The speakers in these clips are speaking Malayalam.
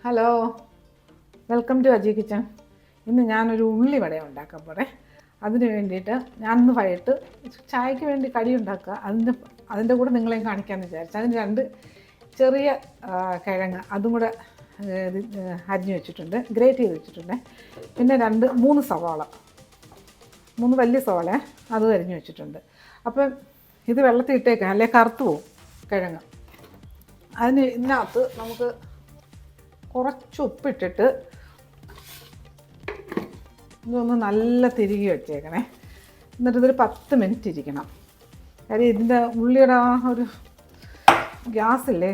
Hello, welcome to Aji kitchen. ഇന്ന് ഞാനൊരു ഉള്ളി വട ഉണ്ടാക്കാൻ പോണേ. അതിന് വേണ്ടിയിട്ട് ഞാനിന്ന് വൈകിട്ട് ചായക്ക് വേണ്ടി കടി ഉണ്ടാക്കുക. അതിൻ്റെ കൂടെ നിങ്ങളെയും കാണിക്കാമെന്ന് വിചാരിച്ചു. അതിന് 2 ചെറിയ കിഴങ്ങ് അതും കൂടെ അരിഞ്ഞ് വെച്ചിട്ടുണ്ട്, ഗ്രേറ്റ് ചെയ്ത് വെച്ചിട്ടുണ്ട്. പിന്നെ 3 സവാള, 3 വലിയ സവാള അതും അരിഞ്ഞ് വെച്ചിട്ടുണ്ട്. അപ്പം ഇത് വെള്ളത്തിൽ ഇട്ടേക്കാം, അല്ലെ കറുത്ത് പോവും കിഴങ്ങ്. ഇതിനകത്ത് നമുക്ക് കുറച്ച് ഉപ്പിട്ടിട്ട് ഇതൊന്ന് നല്ല തിരികെ വെച്ചേക്കണേ. എന്നിട്ട് ഇതൊരു 10 മിനിറ്റ് ഇരിക്കണം. കാര്യം ഇതിൻ്റെ ഉള്ളിയുടെ ആ ഒരു ഗ്യാസില്ലേ,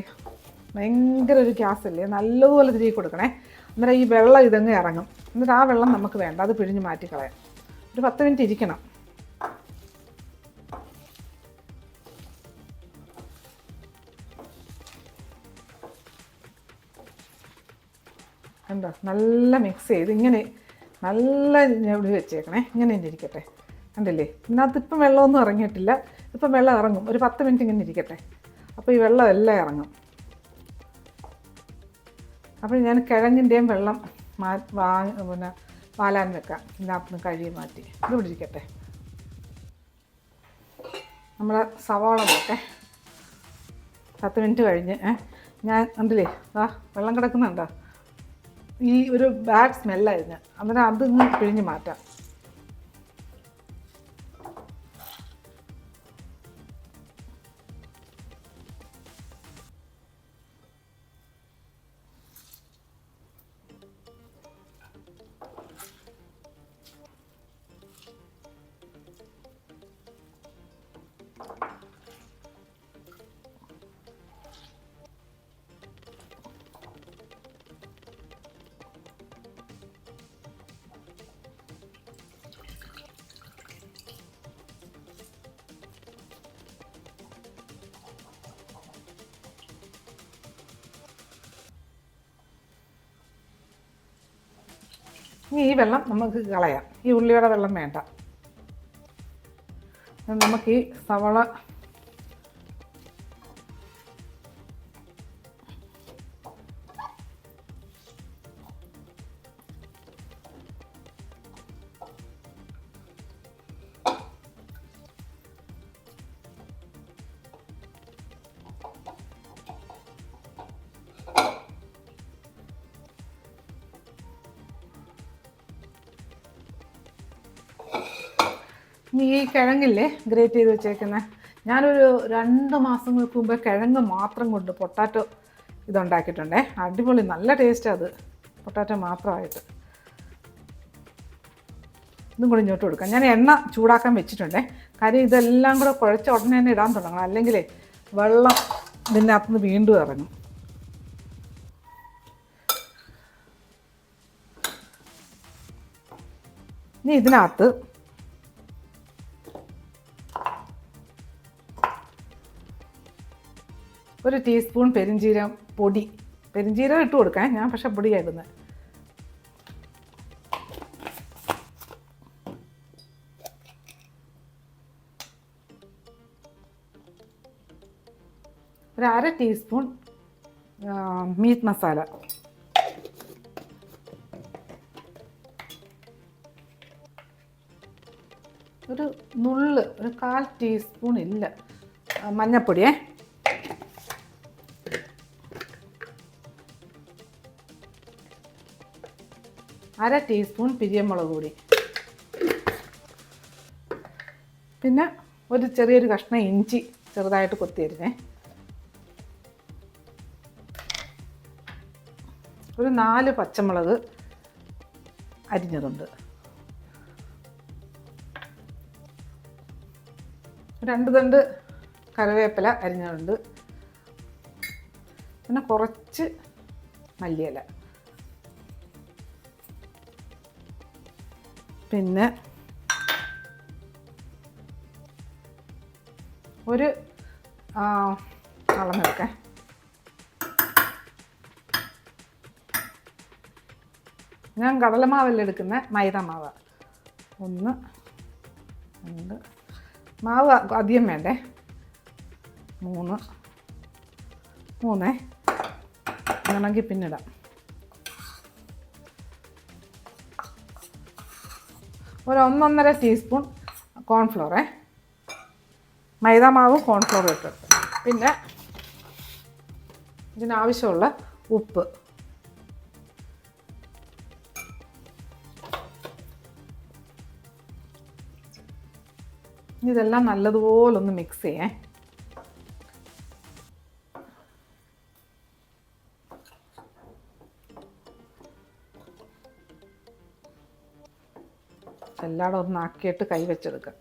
ഭയങ്കര ഒരു ഗ്യാസില്ലേ, നല്ലതുപോലെ തിരികെ കൊടുക്കണേ. അന്നേരം ഈ വെള്ളം ഇതങ്ങ് ഇറങ്ങും. എന്നിട്ട് ആ വെള്ളം നമുക്ക് വേണ്ട, അത് പിഴിഞ്ഞ് മാറ്റിക്കളയാം. ഒരു 10 മിനിറ്റ് ഇരിക്കണം. കണ്ടോ, നല്ല മിക്സ് ചെയ്ത് ഇങ്ങനെ നല്ല ഞെവിടി വെച്ചേക്കണേ. ഇങ്ങനെ ഇരിക്കട്ടെ. കണ്ടില്ലേ, ഇതിനകത്ത് ഇപ്പം വെള്ളമൊന്നും ഇറങ്ങിയിട്ടില്ല. ഇപ്പം വെള്ളം ഇറങ്ങും. ഒരു 10 മിനിറ്റ് ഇങ്ങനെ ഇരിക്കട്ടെ. അപ്പോൾ ഈ വെള്ളം എല്ലാം ഇറങ്ങും. അപ്പോൾ ഞാൻ കിഴങ്ങിൻ്റെയും വെള്ളം പിന്നെ വാലാൻ വെക്കാം. ഇതിനകത്ത് നിന്ന് കഴുകി മാറ്റി ഇതിവിടെ ഇരിക്കട്ടെ. നമ്മളെ സവാള പോട്ടെ. 10 മിനിറ്റ് കഴിഞ്ഞ് ഞാൻ കണ്ടില്ലേ, വെള്ളം കിടക്കുന്നുണ്ടോ? ഈ ഒരു ബാഡ് സ്മെല്ലായിരുന്നു. അന്നേരം അതിങ്ങ് പിഴിഞ്ഞ് മാറ്റാം. ഇനി ഈ വെള്ളം നമുക്ക് കളയാം. ഈ ഉള്ളിയുടെ വെള്ളം വേണ്ട. നമുക്ക് ഈ സവാള ഈ കിഴങ്ങില്ലേ ഗ്രേറ്റ് ചെയ്ത് വെച്ചേക്കുന്നത്, ഞാനൊരു 2 മാസങ്ങൾക്ക് മുമ്പ് കിഴങ്ങ് മാത്രം കൊണ്ട് പൊട്ടാറ്റോ ഇതുണ്ടാക്കിയിട്ടുണ്ടേ. അടിപൊളി, നല്ല ടേസ്റ്റാണ് അത്, പൊട്ടാറ്റോ മാത്രമായിട്ട്. ഇതും കൂടി ഇങ്ങോട്ട് കൊടുക്കാം. ഞാൻ എണ്ണ ചൂടാക്കാൻ വെച്ചിട്ടുണ്ടേ. കാര്യം ഇതെല്ലാം കൂടെ കുഴച്ച ഉടനെ തന്നെ ഇടാൻ തുടങ്ങണം, അല്ലെങ്കിൽ വെള്ളം ഇതിനകത്തുനിന്ന് വീണ്ടും ഇറങ്ങും. ഇനി ഇതിനകത്ത് ഒരു ടീസ്പൂൺ പെരിഞ്ജീരകം പൊടി, പെരിഞ്ജീരകം ഇട്ട് കൊടുക്കാൻ, ഞാൻ പക്ഷെ പൊടിയായിരുന്നു. ഒരു 1/2 ടീസ്പൂൺ മീറ്റ് മസാല, ഒരു 1/4 ടീസ്പൂൺ ഇല്ല മഞ്ഞൾപ്പൊടിയേ, അര ടീസ്പൂൺ പിരിയമുളക് പൊടി, പിന്നെ ഒരു ചെറിയൊരു കഷ്ണം ഇഞ്ചി ചെറുതായിട്ട് കൊത്തിയരിഞ്ഞേ, ഒരു 4 പച്ചമുളക് അരിഞ്ഞതുണ്ട്, 2 തണ്ട് കറിവേപ്പില അരിഞ്ഞതുണ്ട്, പിന്നെ കുറച്ച് മല്ലിയില, പിന്നെ ഒരു അളന്നെടുക്കേ, ഞാൻ കടലമാവല്ല എടുക്കുന്നത്, മൈദാമാവ്. 1 2 മാവ് അധികം വേണ്ടേ, 3 വേണമെങ്കിൽ പിന്നിടാം. ഒരു 1.5 ടീസ്പൂൺ കോൺഫ്ലോറേ, മൈദാമാവും കോൺഫ്ലോറും ഇട്ടിട്ട്, പിന്നെ ഇതിനാവശ്യമുള്ള ഉപ്പ്. ഇതെല്ലാം നല്ലതുപോലൊന്ന് മിക്സ് ചെയ്യേ. എല്ലായിടും ഒന്നാക്കിയിട്ട് കൈ വെച്ചെടുക്കുക.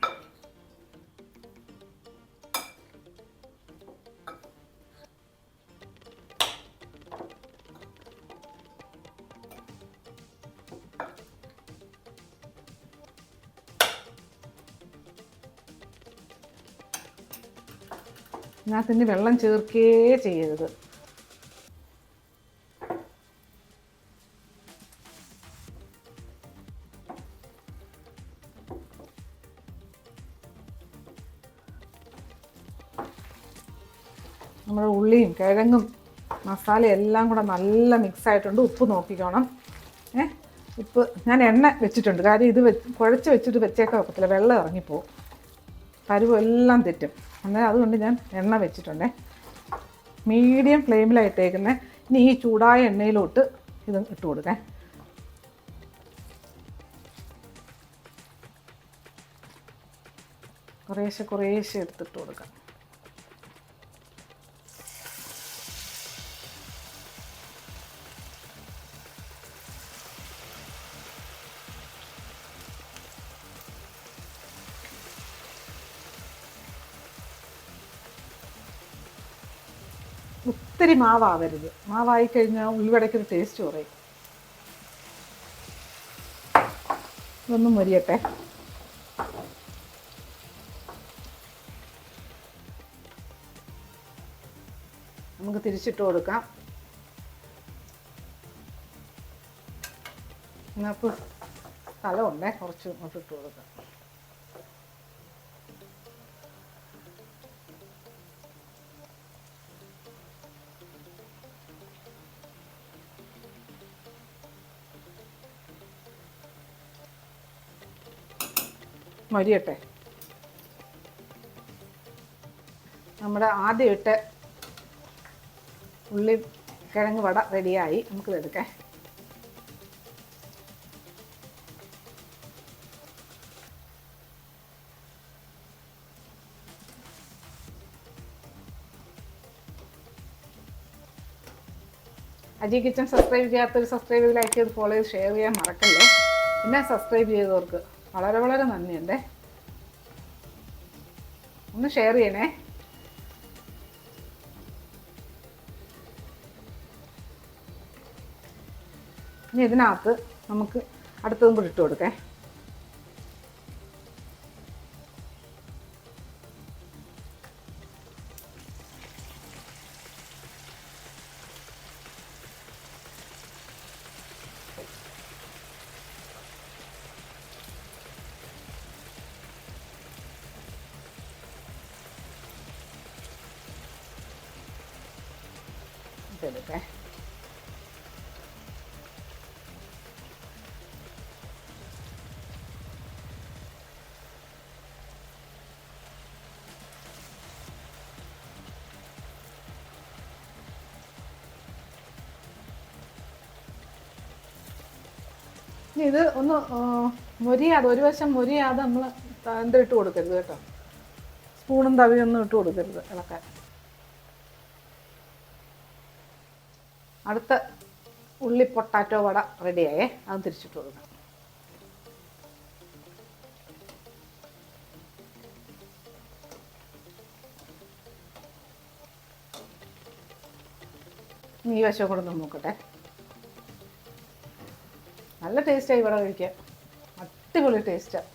ഇതിനകത്ത് വെള്ളം ചേർക്കേ ചെയ്യരുത്. നമ്മുടെ ഉള്ളിയും കിഴങ്ങും മസാലയും എല്ലാം കൂടെ നല്ല മിക്സായിട്ടുണ്ട്. ഉപ്പ് നോക്കിക്കോണം. ഉപ്പ് ഞാൻ എണ്ണ വെച്ചിട്ടുണ്ട്. കാര്യം ഇത് കുഴച്ച് വെച്ചിട്ട് വെച്ചേക്കാൻ ഒക്കത്തില്ല, വെള്ളം ഇറങ്ങിപ്പോവും, പരുവ് എല്ലാം തെറ്റും. എന്നാൽ അതുകൊണ്ട് ഞാൻ എണ്ണ വെച്ചിട്ടുണ്ടേ. മീഡിയം ഫ്ലെയിമിലായിട്ടേക്കുന്നത്. ഇനി ഈ ചൂടായ എണ്ണയിലോട്ട് ഇത് ഇട്ട് കൊടുക്കേ. കുറേശ്ശെ എടുത്തിട്ട് കൊടുക്കാം. ഒത്തിരി മാവാവരുത്. മാവായി കഴിഞ്ഞാൽ ഉള്ളിവടയ്ക്കൊരു ടേസ്റ്റ് കുറയും. ഇതൊന്നും മൊരിയട്ടെ. നമുക്ക് തിരിച്ചിട്ട് കൊടുക്കാം. ഇതിനകത്ത് സ്ഥലമുണ്ടേ, കുറച്ച് ഇങ്ങോട്ട് ഇട്ട് കൊടുക്കാം. മരിയട്ടെ. നമ്മുടെ ആദ്യം ഇട്ട ഉള്ളി കിഴങ്ങ് വട റെഡിയായി. നമുക്കിത് എടുക്കാം. അജി കിച്ചൻ സബ്സ്ക്രൈബ് ചെയ്യാത്തൊരു സബ്സ്ക്രൈബ് ചെയ്ത്, ലൈക്ക് ചെയ്ത്, ഫോളോ ചെയ്ത്, ഷെയർ ചെയ്യാൻ മറക്കല്ലേ. പിന്നെ സബ്സ്ക്രൈബ് ചെയ്തവർക്ക് വളരെ നന്ദിയുണ്ടേ. ഒന്ന് ഷെയർ ചെയ്യണേ. ഇനി ഇതിനകത്ത് നമുക്ക് അടുത്തതും കൂടി ഇട്ട് കൊടുക്കേ. എടുക്കേ. ഇത് ഒന്ന് മൊരിയാതെ, ഒരു വശം മൊരിയാതെ നമ്മൾ ഇട്ട് കൊടുക്കരുത് കേട്ടോ. സ്പൂണും തവിയൊന്നും ഇട്ട് കൊടുക്കരുത് ഇളക്കാൻ. അടുത്ത ഉള്ളി പൊട്ടാറ്റോ വട റെഡിയായേ. അത് തിരിച്ചിട്ട് കൊടുക്കാം. ഈ വശം കൂടെ ഒന്ന് നോക്കട്ടെ. നല്ല ടേസ്റ്റായി വട കഴിക്കാൻ, അടിപൊളി ടേസ്റ്റാണ്.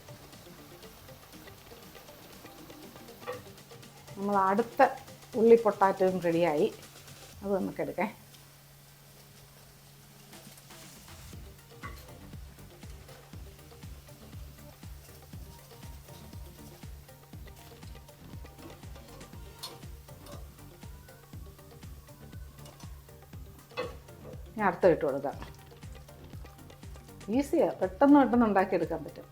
നമ്മൾ അടുത്ത ഉള്ളി പൊട്ടാറ്റോയും റെഡിയായി. അത് നമുക്കെടുക്കാം. ഞാൻ അടുത്ത ഇട്ട് കൊടുക്കാം. ഈസിയാണ്, പെട്ടെന്ന് ഉണ്ടാക്കിയെടുക്കാൻ പറ്റും.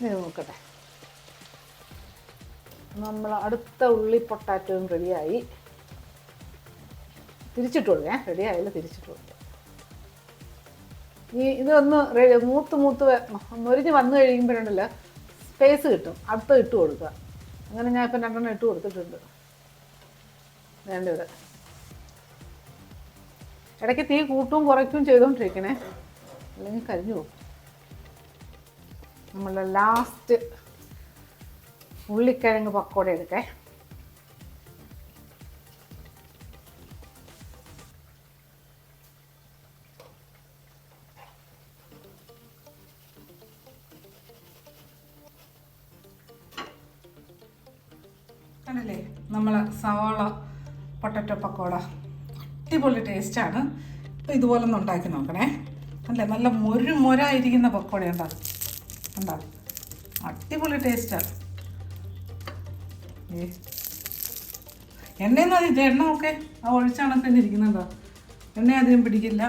ഇത് നോക്കട്ടെ. നമ്മൾ അടുത്ത ഉള്ളി പൊട്ടാറ്റോയും റെഡിയായി. തിരിച്ചിട്ട് കൊടുക്കേ. റെഡി ആയില്ല, തിരിച്ചിട്ട് കൊടുക്കുക. ഇതൊന്ന് മൂത്ത് മൊരിഞ്ഞ് വന്നു കഴിയുമ്പോഴുണ്ടല്ലോ സ്പേസ് കിട്ടും, അടുത്ത് ഇട്ട് കൊടുക്കുക. അങ്ങനെ ഞാൻ ഇപ്പം 2 ഇട്ട് കൊടുത്തിട്ടുണ്ട്. വേണ്ട ഇവിടെ ഇടയ്ക്ക് തീ കൂട്ടും കുറയ്ക്കും ചെയ്തുകൊണ്ടിരിക്കണേ, അല്ലെങ്കിൽ കരിഞ്ഞു പോകും. നമ്മളുടെ ലാസ്റ്റ് ഉള്ളിക്കിഴങ്ങ് പക്കോട എടുക്കേ. കണ്ടല്ലേ നമ്മൾ സവാള പൊട്ടറ്റോ പക്കോട അടിപൊളി ടേസ്റ്റാണ്. ഇപ്പോൾ ഇതുപോലെ ഒന്ന് ഉണ്ടാക്കി നോക്കണേ. അല്ലേ നല്ല മൊരായിരിക്കുന്ന പക്കോട ഉണ്ടാകും. ഉണ്ടാകും അടിപൊളി ടേസ്റ്റാണ്. എണ്ണയെന്ന് പറഞ്ഞാൽ എണ്ണ ഒക്കെ ആ ഒഴിച്ചാണൊക്കെ തന്നെ ഇരിക്കുന്നുണ്ടോ, എണ്ണ അധികം പിടിക്കില്ല.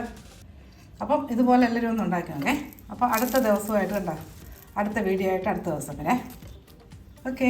അപ്പം ഇതുപോലെ എല്ലാവരും ഒന്ന് ഉണ്ടാക്കി നോക്കേ. അപ്പോൾ അടുത്ത ദിവസമായിട്ട് ഉണ്ടാകും, അടുത്ത വീഡിയോ ആയിട്ട് അടുത്ത ദിവസം വരെ. ഓക്കെ.